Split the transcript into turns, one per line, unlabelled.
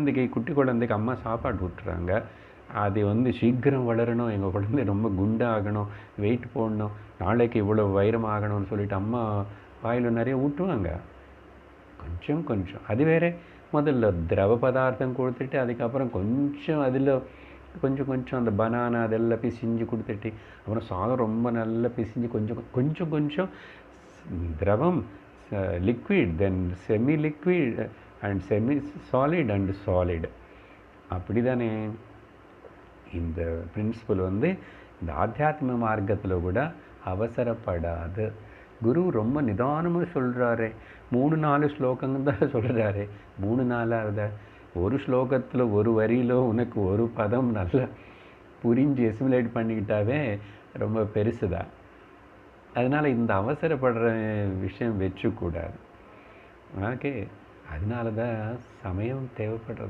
குழந்தைக்கு குட்டி குழந்தைக்கு அம்மா சாப்பாடு ஊட்டுறாங்க. அது வந்து சீக்கிரம் வளரணும், எங்கள் குழந்தை ரொம்ப குண்டாகணும், வெயிட் போடணும், நாளைக்கு இவ்வளோ வைரம் ஆகணும்னு சொல்லிட்டு அம்மா வாயில் நிறைய ஊட்டுவாங்க. கொஞ்சம் கொஞ்சம் அது வேற. முதல்ல திரவ பதார்த்தம் கொடுத்துட்டு அதுக்கப்புறம் கொஞ்சம் அதில் கொஞ்சம் கொஞ்சம் அந்த பனானா அதெல்லாம் பிசிஞ்சு கொடுத்துட்டு அப்புறம் சாதம் ரொம்ப நல்லா பிசிஞ்சு கொஞ்சம் கொஞ்சம் கொஞ்சம் திரவம், liquid, then semi liquid and semi solid and solid. அப்படி தானே இந்த பிரின்சிபல் வந்து இந்த ஆத்தியாத்ம மார்க்கத்தில் கூட அவசரப்படாது. குரு ரொம்ப நிதானமாக சொல்கிறாரு. 3-4 ஸ்லோகங்க தான் சொல்கிறாரு. 3-4 ஒரு ஸ்லோகத்தில் ஒரு வரியில் உனக்கு ஒரு பதம் நல்லா புரிஞ்சு எசிமுலேட் பண்ணிக்கிட்டாவே ரொம்ப பெருசு தான். அதனால் இந்த அவசரப்படுற விஷயம் வச்சுக்கூடாது. ஓகே, அதனால தான் சமயம் தேவைப்படுறது.